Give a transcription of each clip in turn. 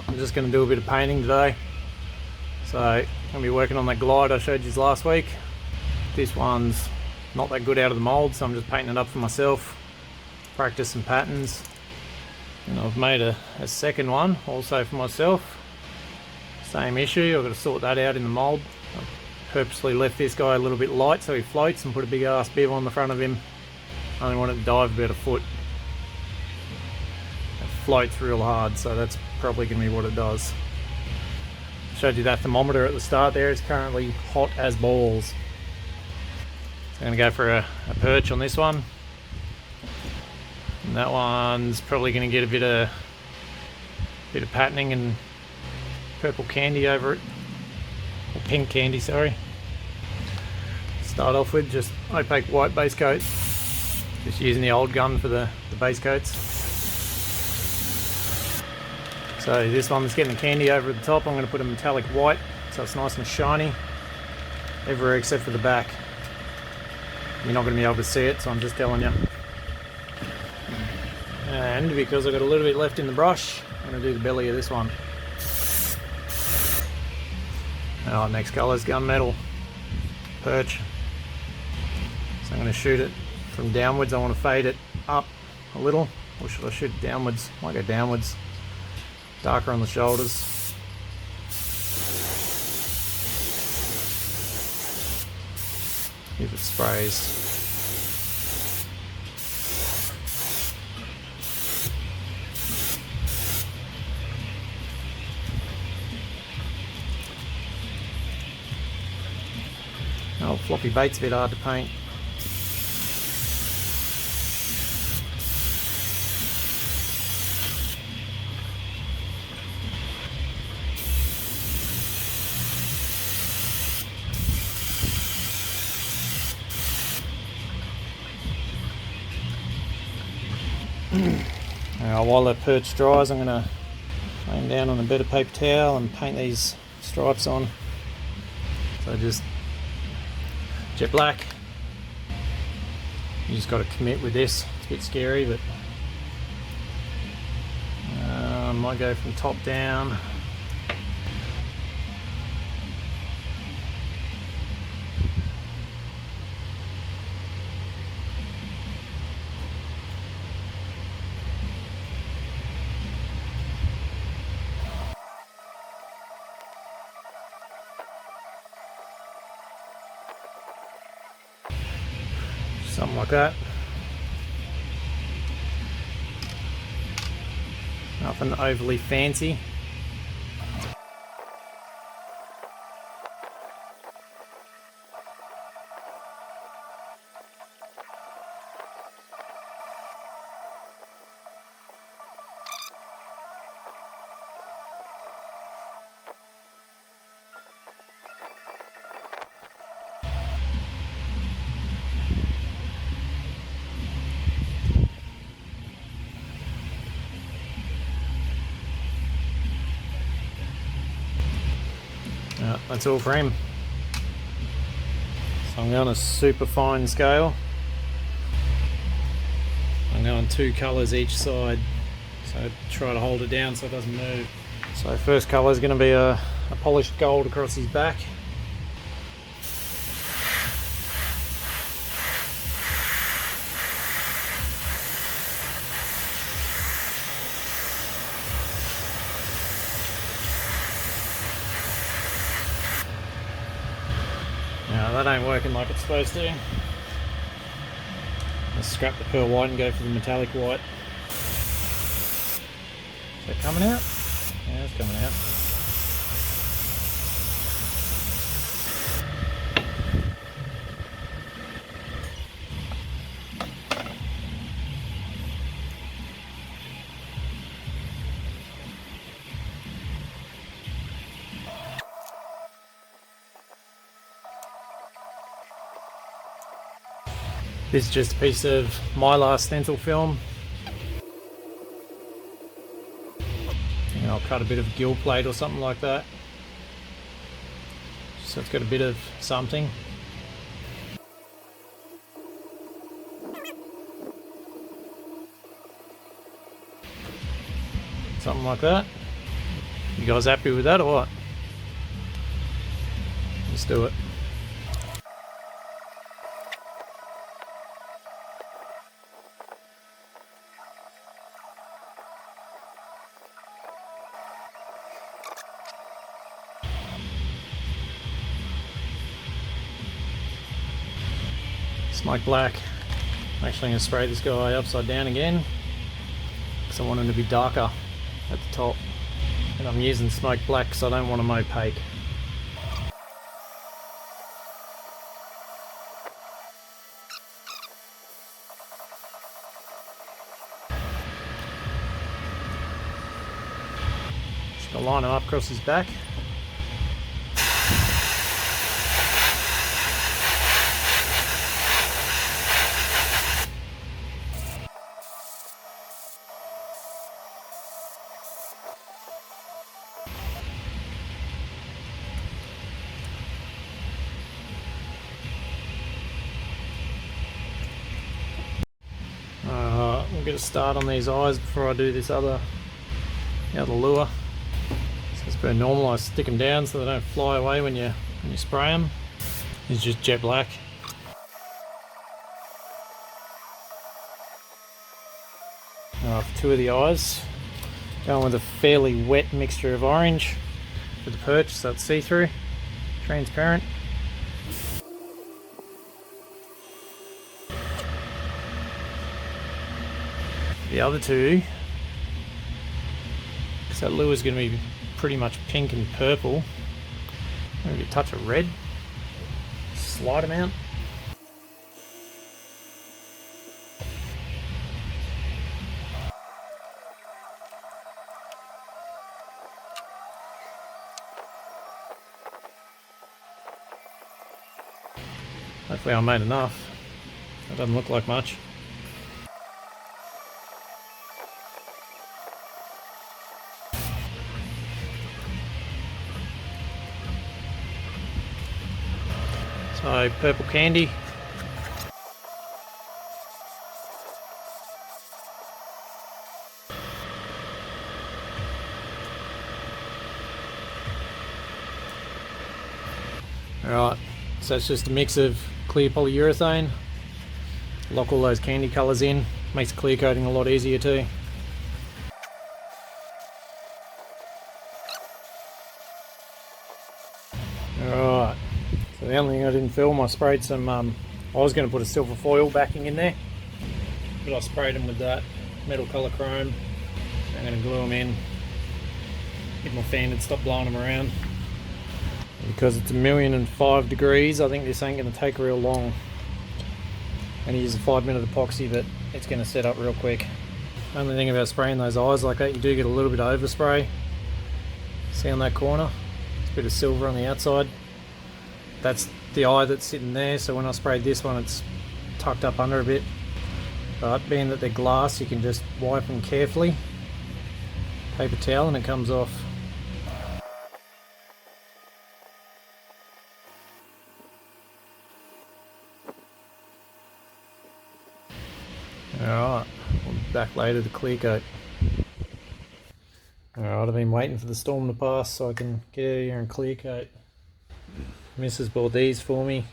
Right, I'm just going to do a bit of painting today. So I'm going to be working on that glide I showed you last week. This one's not that good out of the mould, so I'm just painting it up for myself, practice some patterns. And I've made a second one also for myself. Same issue, I've got to sort that out in the mould. I've purposely left this guy a little bit light so he floats, and put a big ass bib on the front of him. I only want it to dive about a foot. It floats real hard, so that's probably going to be what it does. Showed you that thermometer at the start there, it's currently hot as balls. So I'm going to go for a perch on this one. And that one's probably going to get a bit of patterning and purple candy over it, or pink candy, sorry. Start off with just opaque white base coat, just using the old gun for the base coats. So this one that's getting the candy over the top, I'm going to put a metallic white so it's nice and shiny everywhere except for the back. You're not going to be able to see it, so I'm just telling you. And because I've got a little bit left in the brush, I'm going to do the belly of this one. Oh, next colour is gunmetal, perch. So I'm going to shoot it from downwards. I want to fade it up a little, or should I shoot it downwards? I might go downwards, darker on the shoulders. If it sprays. Oh, floppy bait's a bit hard to paint. Now, while that perch dries, I'm going to lay them down on a bit of paper towel and paint these stripes on. So just jet black. You just got to commit with this. It's a bit scary, but I might go from top down. Something like that. Nothing overly fancy. Yeah, that's all for him. So I'm going a super fine scale. I'm going 2 colours each side, so try to hold it down so it doesn't move. So first colour is going to be a polished gold across his back. Now that ain't working like it's supposed to. Let's scrap the pearl white and go for the metallic white. Is that coming out? Yeah, it's coming out. This is just a piece of Mylar stencil film. And I'll cut a bit of gill plate or something like that. So it's got a bit of something. Something like that. You guys happy with that or what? Let's do it. Smoke black. I'm actually going to spray this guy upside down again because I want him to be darker at the top. And I'm using smoke black because I don't want them opaque. Just going to line him up across his back. We'll get a start on these eyes before I do this the other lure. So it's pretty normal. I stick them down so they don't fly away when you spray them. It's just jet black. For two of the eyes, going with a fairly wet mixture of orange for the perch, so it's see-through, transparent. The other two, because that lure is going to be pretty much pink and purple, maybe a touch of red, slight amount. Hopefully I made enough. That doesn't look like much. So purple candy. Alright, so it's just a mix of clear polyurethane. Lock all those candy colours in. Makes clear coating a lot easier too. Alright, so the only thing I didn't film, I sprayed some, I was going to put a silver foil backing in there, but I sprayed them with that metal colour chrome. I'm going to glue them in, get my fan and stop blowing them around. Because it's 1,005 degrees, I think this ain't going to take real long. I'm going to use a 5-minute epoxy, but it's going to set up real quick. Only thing about spraying those eyes like that, you do get a little bit of overspray. See on that corner? It's a bit of silver on the outside. That's the eye that's sitting there, so when I sprayed this one, it's tucked up under a bit. But being that they're glass, you can just wipe them carefully. Paper towel and it comes off. Alright, we'll be back later to clear coat. Alright, I've been waiting for the storm to pass so I can get out of here and clear coat. Mrs. bought these for me.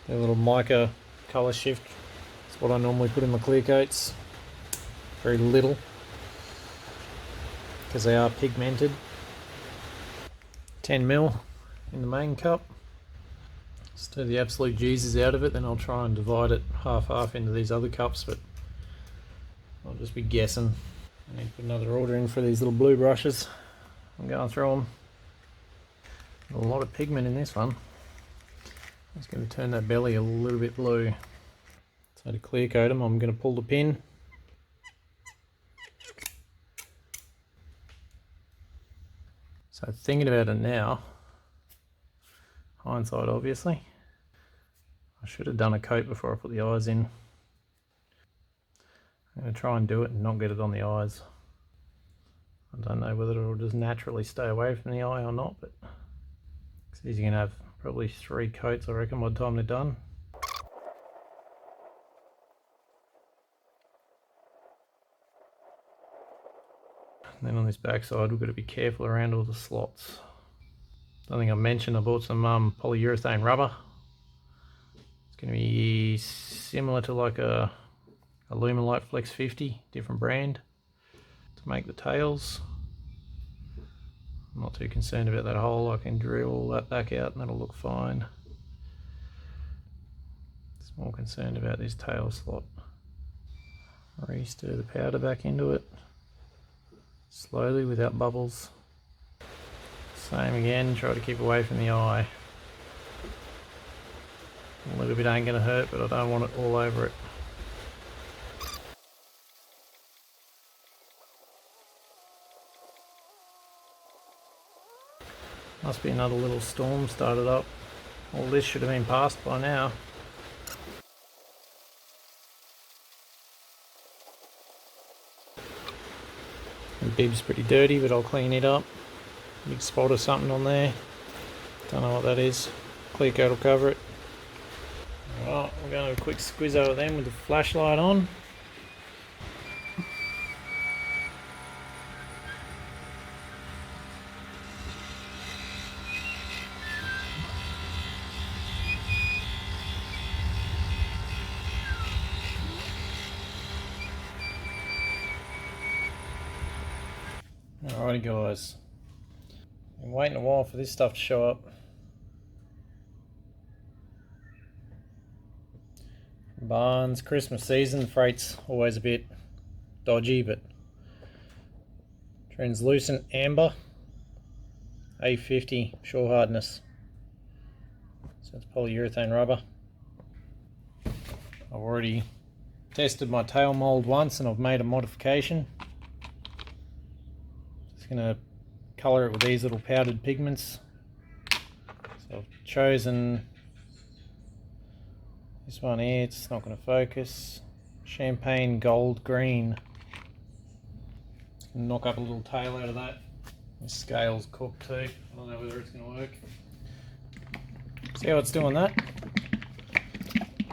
They're a little mica colour shift. It's what I normally put in my clear coats. Very little, because they are pigmented. 10mm in the main cup. Just do the absolute Jesus out of it, then I'll try and divide it half-half into these other cups, but I'll just be guessing. I need to put another order in for these little blue brushes. I'm going through them. A lot of pigment in this one. I'm just going to turn that belly a little bit blue. So to clear coat them, I'm going to pull the pin. So thinking about it now, hindsight obviously, I should have done a coat before I put the eyes in. I'm going to try and do it and not get it on the eyes. I don't know whether it'll just naturally stay away from the eye or not, but you're going to have probably 3 coats I reckon by the time they're done. And then on this back side, we've got to be careful around all the slots. I think I mentioned I bought some polyurethane rubber. It's going to be similar to like a Lumelite Flex 50, different brand, to make the tails. I'm not too concerned about that hole. I can drill all that back out and that'll look fine. Just more concerned about this tail slot. Re-stir the powder back into it slowly without bubbles. Same again, try to keep away from the eye. A little bit ain't going to hurt, but I don't want it all over it. Must be another little storm started up. All this should have been passed by now. The bib's pretty dirty, but I'll clean it up. Big spot or something on there. Don't know what that is. Clear coat will cover it. Alright, we're going to have a quick squiz over them with the flashlight on. Alrighty guys, been waiting a while for this stuff to show up. Barnes, Christmas season, freight's always a bit dodgy, but translucent amber, A50 shore hardness. So it's polyurethane rubber. I've already tested my tail mold once and I've made a modification. Going to colour it with these little powdered pigments. So I've chosen this one here, it's not going to focus. Champagne gold green. Knock up a little tail out of that. The scale's cooked too. I don't know whether it's going to work. See how it's doing that?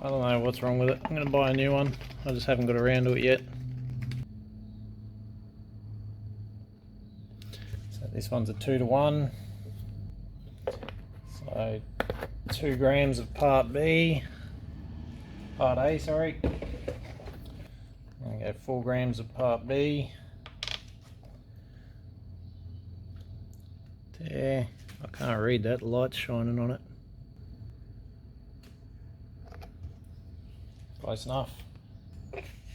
I don't know what's wrong with it. I'm going to buy a new one. I just haven't got around to it yet. This one's a 2-to-1, so 2 grams of part A, sorry. And go 4 grams of part B. There, I can't read that, the light's shining on it. Close enough.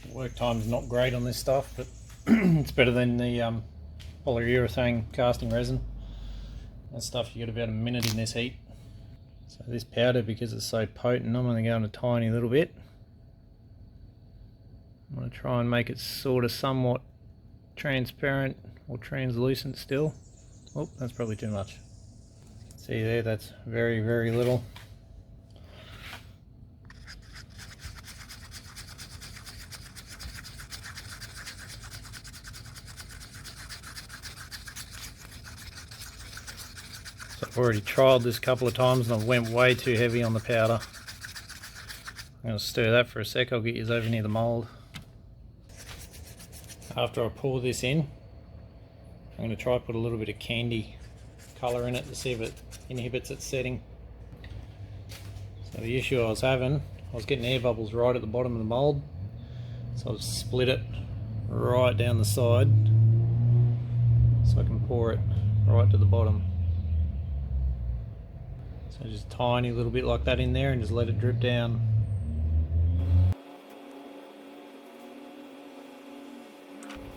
Work time's not great on this stuff, but it's better than the polyurethane casting resin. That stuff you got about a minute in this heat. So this powder, because it's so potent, I'm going to go in a tiny little bit. I'm going to try and make it sort of somewhat transparent or translucent still. Oh, that's probably too much. See there, that's very, very little. I've already trialled this a couple of times and I've went way too heavy on the powder. I'm going to stir that for a sec, I'll get you over near the mould. After I pour this in, I'm going to try to put a little bit of candy colour in it to see if it inhibits its setting. So the issue I was having, I was getting air bubbles right at the bottom of the mould, so I've split it right down the side so I can pour it right to the bottom. So just a tiny little bit like that in there and just let it drip down.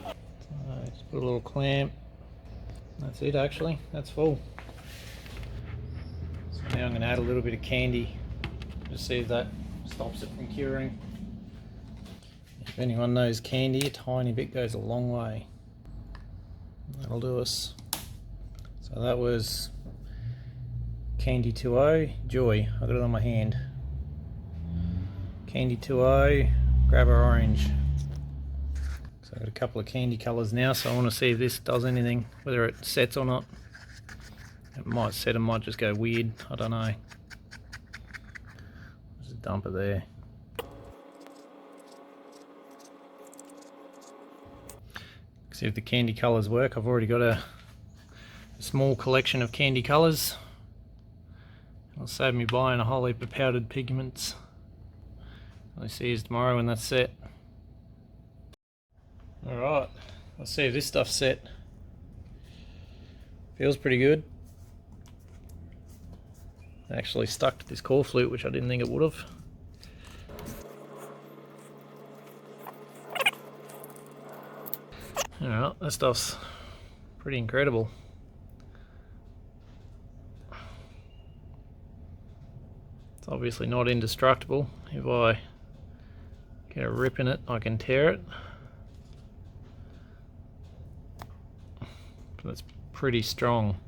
So just put a little clamp. That's it actually, that's full. So now I'm going to add a little bit of candy. Just see if that stops it from curing. If anyone knows candy, a tiny bit goes a long way. That'll do us. So that was Candy 2O, Joy, I got it on my hand. Candy 2O, Grabber Orange. So I've got a couple of candy colours now, so I want to see if this does anything, whether it sets or not. It might set, it might just go weird, I don't know. Just dump it there. See if the candy colours work. I've already got a small collection of candy colours. It'll save me buying a whole heap of powdered pigments. I'll see you tomorrow when that's set. Alright, let's see if this stuff's set. Feels pretty good. It actually stuck to this core flute, which I didn't think it would have. Alright, that stuff's pretty incredible. It's obviously not indestructible. If I get a rip in it, I can tear it. But it's pretty strong.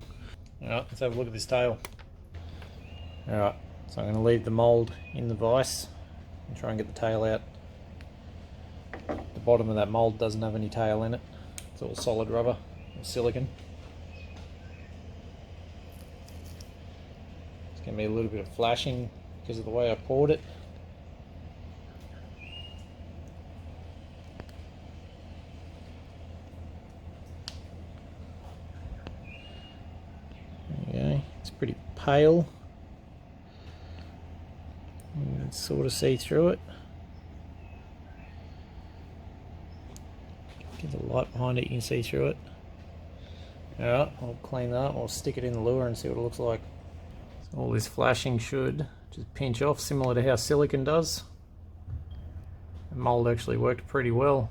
Alright, let's have a look at this tail. Alright, so I'm going to leave the mould in the vise and try and get the tail out. The bottom of that mould doesn't have any tail in it. It's all solid rubber or silicon. It's going to be a little bit of flashing because of the way I poured it. There you go. It's pretty pale. You can sort of see through it. Get the light behind it, you can see through it. Alright, I'll clean that up, I'll stick it in the lure and see what it looks like. So all this flashing should just pinch off, similar to how silicon does. The mould actually worked pretty well.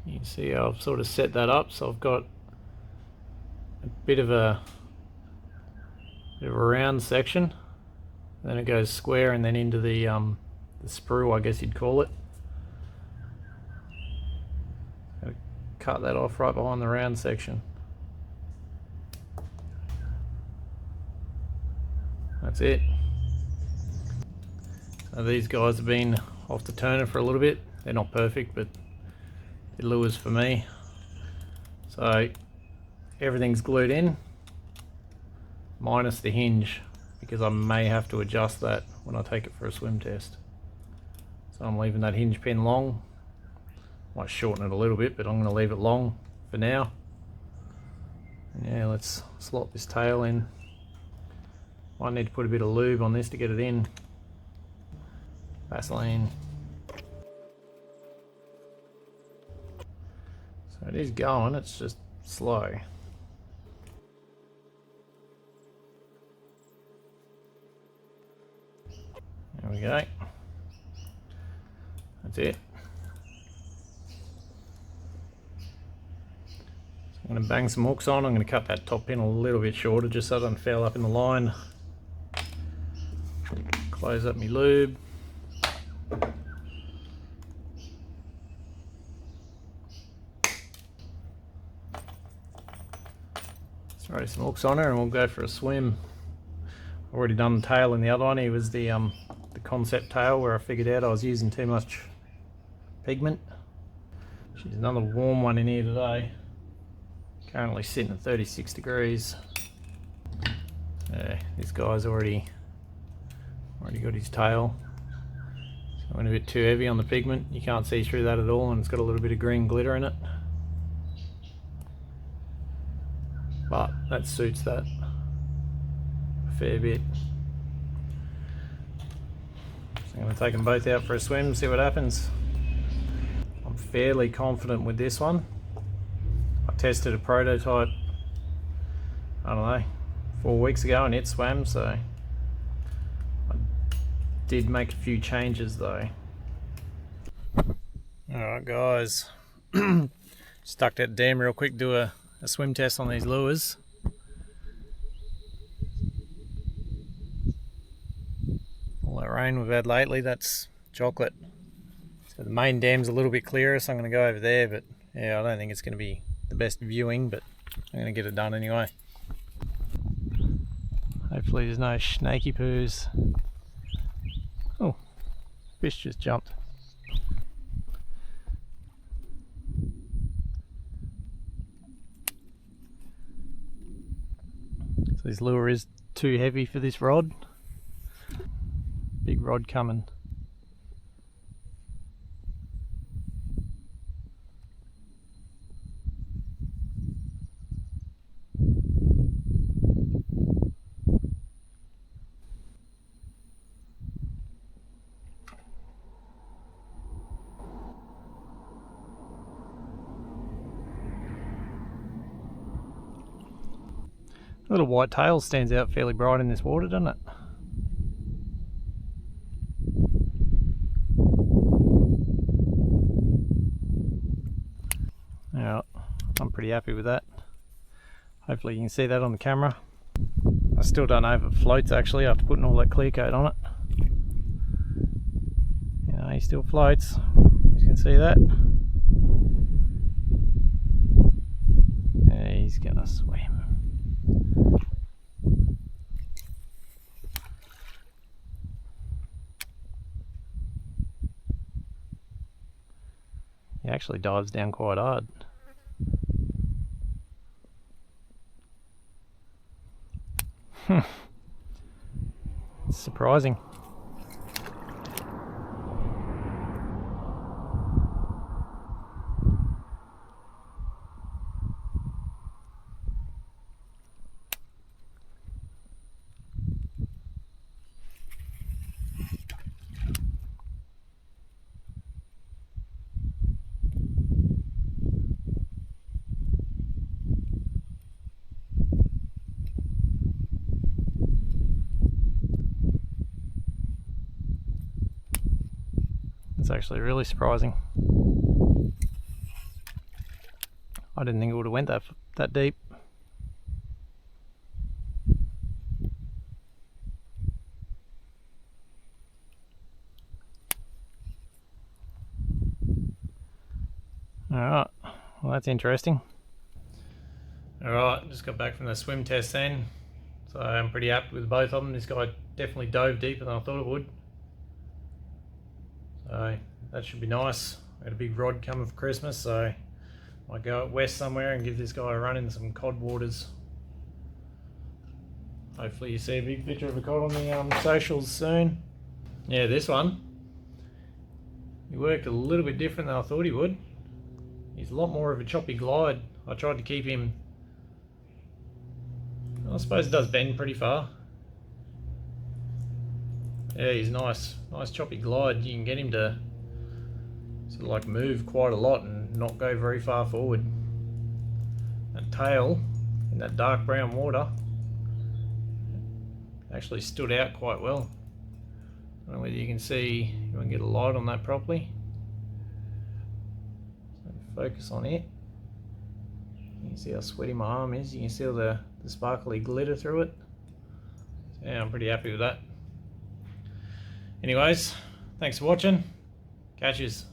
You can see how I've sort of set that up, so I've got a bit of a round section. Then it goes square and then into the sprue, I guess you'd call it. Gotta cut that off right behind the round section. That's it. So these guys have been off the turner for a little bit. They're not perfect, but it lures for me. So everything's glued in, minus the hinge, because I may have to adjust that when I take it for a swim test. So I'm leaving that hinge pin long. Might shorten it a little bit, but I'm going to leave it long for now. And yeah, let's slot this tail in. Might need to put a bit of lube on this to get it in. Vaseline. So it is going, it's just slow. There we go. That's it. So I'm going to bang some hooks on. I'm going to cut that top pin a little bit shorter just so it doesn't foul up in the line. Close up my lube. Throw some hooks on her and we'll go for a swim. I've already done the tail in the other one. It was the concept tail where I figured out I was using too much pigment. She's another warm one in here today. Currently sitting at 36 degrees. Yeah, this guy's already got his tail. So I went a bit too heavy on the pigment. You can't see through that at all, and it's got a little bit of green glitter in it. But that suits that a fair bit. So I'm going to take them both out for a swim, see what happens. I'm fairly confident with this one. I tested a prototype, I don't know, 4 weeks ago and it swam, so I did make a few changes though. Alright guys, stuck that dam real quick, do a swim test on these lures. All that rain we've had lately, that's chocolate. So the main dam's a little bit clearer, so I'm going to go over there, but yeah, I don't think it's going to be the best viewing, but I'm going to get it done anyway. Hopefully there's no snaky poos. Oh, fish just jumped. So this lure is too heavy for this rod. Big rod coming. A little white tail stands out fairly bright in this water, doesn't it? Yeah, I'm pretty happy with that. Hopefully you can see that on the camera. I still don't know if it floats actually after putting all that clear coat on it. You know, he still floats. You can see that. Yeah, he's gonna swim. He actually dives down quite hard. It's surprising. It's actually really surprising. I didn't think it would have went that deep. Alright, well that's interesting. Alright, just got back from the swim test then. So I'm pretty happy with both of them. This guy definitely dove deeper than I thought it would. So that should be nice. I got a big rod coming for Christmas, so I might go out west somewhere and give this guy a run in some cod waters. Hopefully you see a big picture of a cod on the socials soon. Yeah, this one, he worked a little bit different than I thought he would. He's a lot more of a choppy glide. I tried to keep him, I suppose it does bend pretty far. Yeah, he's nice choppy glide. You can get him to sort of like move quite a lot and not go very far forward. That tail in that dark brown water actually stood out quite well. I don't know whether you can see, you want to get a light on that properly. So focus on it. You can see how sweaty my arm is. You can see all the sparkly glitter through it. So yeah, I'm pretty happy with that. Anyways, thanks for watching. Catches.